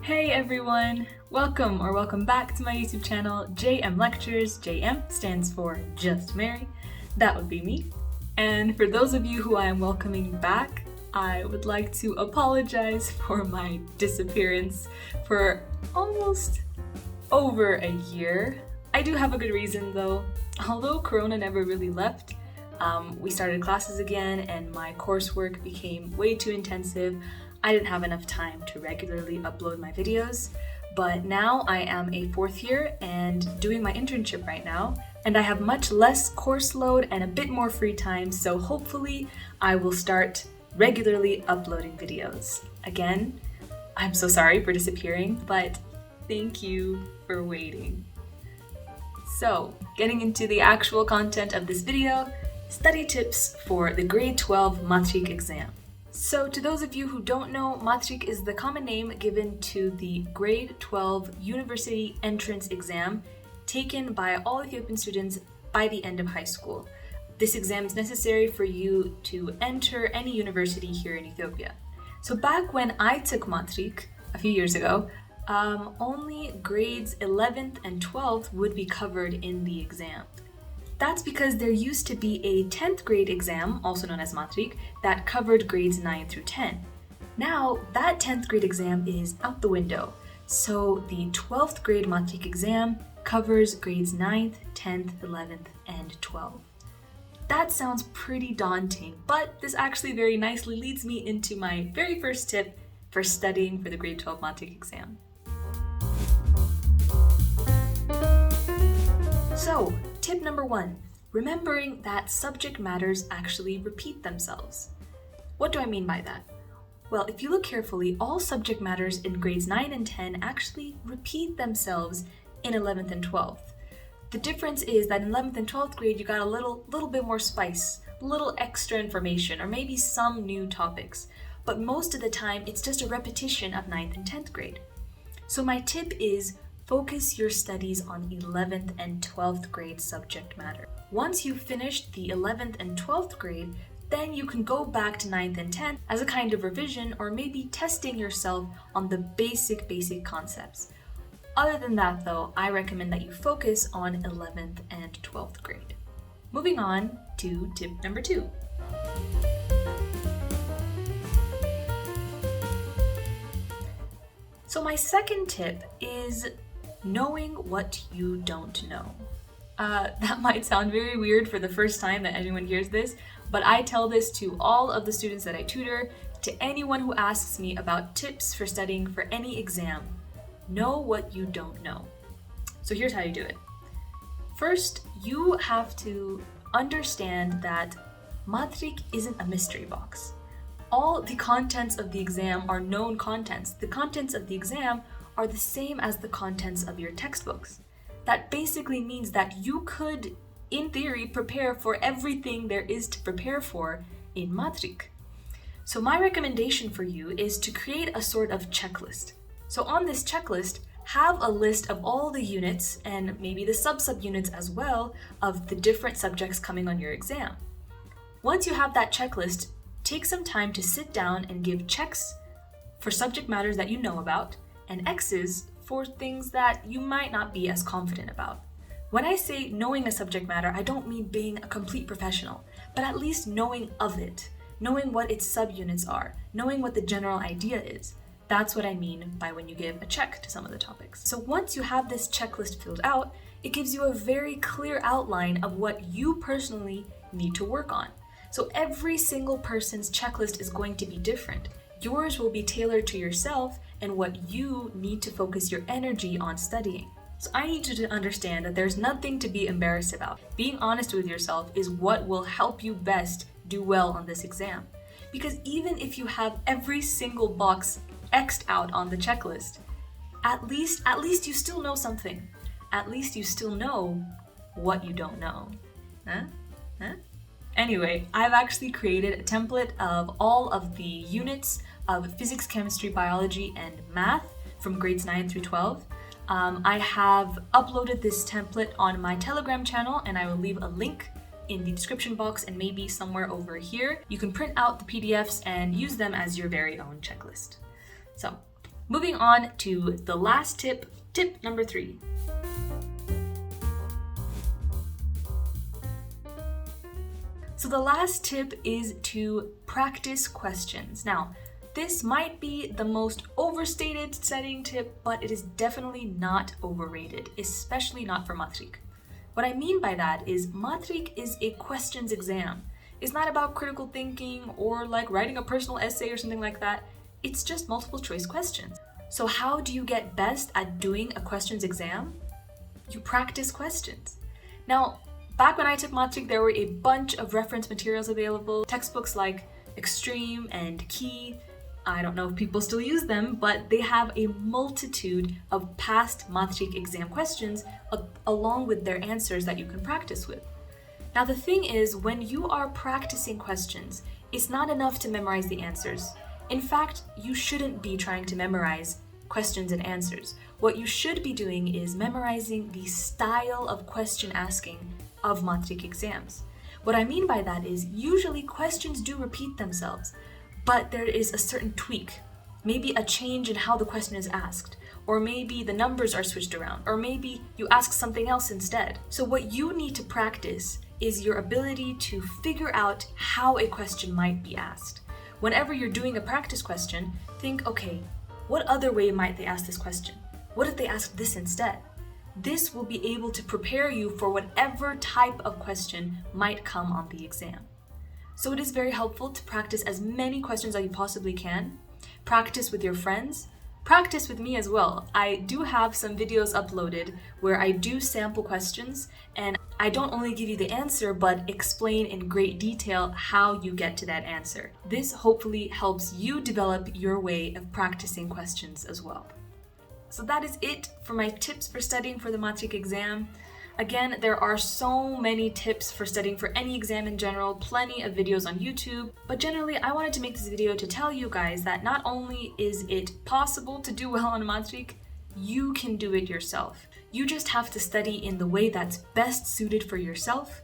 Hey everyone! Welcome back to my YouTube channel, JM Lectures. JM stands for Just Mary. That would be me. And for those of you who I am welcoming back, I would like to apologize for my disappearance for almost over a year. I do have a good reason though. Although Corona never really left, we started classes again and my coursework became way too intensive. I didn't have enough time to regularly upload my videos, but now I am a fourth year and doing my internship right now, and I have much less course load and a bit more free time, so hopefully I will start regularly uploading videos. Again, I'm so sorry for disappearing, but thank you for waiting. So, getting into the actual content of this video, study tips for the grade 12 Matric exam. So to those of you who don't know, Matric is the common name given to the grade 12 university entrance exam taken by all Ethiopian students by the end of high school. This exam is necessary for you to enter any university here in Ethiopia. So back when I took Matric a few years ago, only grades 11th and 12th would be covered in the exam. That's because there used to be a 10th grade exam, also known as Matric, that covered grades 9 through 10. Now, that 10th grade exam is out the window, so the 12th grade Matric exam covers grades 9th, 10th, 11th, and 12th. That sounds pretty daunting, but this actually very nicely leads me into my very first tip for studying for the grade 12 Matric exam. So, tip number 1, remembering that subject matters actually repeat themselves. What do I mean by that? Well, if you look carefully, all subject matters in grades 9 and 10 actually repeat themselves in 11th and 12th. The difference is that in 11th and 12th grade, you got a little bit more spice, a little extra information, or maybe some new topics. But most of the time, it's just a repetition of 9th and 10th grade. So my tip is focus your studies on 11th and 12th grade subject matter. Once you've finished the 11th and 12th grade, then you can go back to 9th and 10th as a kind of revision or maybe testing yourself on the basic concepts. Other than that though, I recommend that you focus on 11th and 12th grade. Moving on to tip number 2. So my second tip is knowing what you don't know. That might sound very weird for the first time that anyone hears this, but I tell this to all of the students that I tutor, to anyone who asks me about tips for studying for any exam. Know what you don't know. So here's how you do it. First, you have to understand that Matric isn't a mystery box. All the contents of the exam are known contents. The contents of the exam are the same as the contents of your textbooks. That basically means that you could, in theory, prepare for everything there is to prepare for in Matric. So my recommendation for you is to create a sort of checklist. So on this checklist, have a list of all the units and maybe the sub-units as well of the different subjects coming on your exam. Once you have that checklist, take some time to sit down and give checks for subject matters that you know about and X's for things that you might not be as confident about. When I say knowing a subject matter, I don't mean being a complete professional, but at least knowing of it, knowing what its subunits are, knowing what the general idea is. That's what I mean by when you give a check to some of the topics. So once you have this checklist filled out, it gives you a very clear outline of what you personally need to work on. So every single person's checklist is going to be different. Yours will be tailored to yourself and what you need to focus your energy on studying. So I need you to understand that there's nothing to be embarrassed about. Being honest with yourself is what will help you best do well on this exam. Because even if you have every single box X'd out on the checklist, at least you still know something. At least you still know what you don't know. Huh? Anyway, I've actually created a template of all of the units of physics, chemistry, biology, and math from grades 9 through 12. I have uploaded this template on my Telegram channel, and I will leave a link in the description box and maybe somewhere over here. You can print out the PDFs and use them as your very own checklist. So Moving on to the last tip, tip number 3. So the last tip is to practice questions. Now, this might be the most overstated studying tip, but it is definitely not overrated, especially not for Matric. What I mean by that is Matric is a questions exam. It's not about critical thinking or like writing a personal essay or something like that. It's just multiple choice questions. So how do you get best at doing a questions exam? You practice questions. Now, back when I took Matric, there were a bunch of reference materials available, textbooks like Extreme and Key. I don't know if people still use them, but they have a multitude of past Matric exam questions along with their answers that you can practice with. Now the thing is, when you are practicing questions, it's not enough to memorize the answers. In fact, you shouldn't be trying to memorize questions and answers. What you should be doing is memorizing the style of question asking of Matric exams. What I mean by that is usually questions do repeat themselves, but there is a certain tweak, maybe a change in how the question is asked, or maybe the numbers are switched around, or maybe you ask something else instead. So what you need to practice is your ability to figure out how a question might be asked. Whenever you're doing a practice question, think, okay, what other way might they ask this question? What if they ask this instead? This will be able to prepare you for whatever type of question might come on the exam. So it is very helpful to practice as many questions as you possibly can. Practice with your friends. Practice with me as well. I do have some videos uploaded where I do sample questions, and I don't only give you the answer, but explain in great detail how you get to that answer. This hopefully helps you develop your way of practicing questions as well. So that is it for my tips for studying for the Matric exam. Again, there are so many tips for studying for any exam in general, plenty of videos on YouTube, but generally I wanted to make this video to tell you guys that not only is it possible to do well on Matric, you can do it yourself. You just have to study in the way that's best suited for yourself,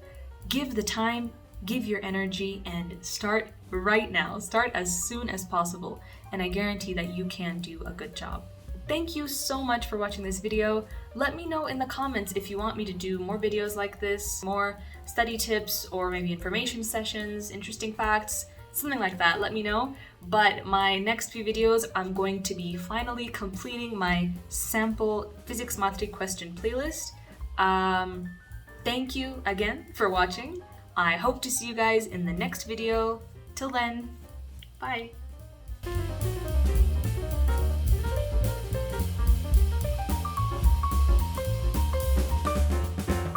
give the time, give your energy, and start right now. Start as soon as possible, and I guarantee that you can do a good job. Thank you so much for watching this video. Let me know in the comments if you want me to do more videos like this, more study tips, or maybe information sessions, interesting facts, something like that. Let me know. But my next few videos, I'm going to be finally completing my sample physics Matric question playlist. Thank you again for watching. I hope to see you guys in the next video. Till then, bye.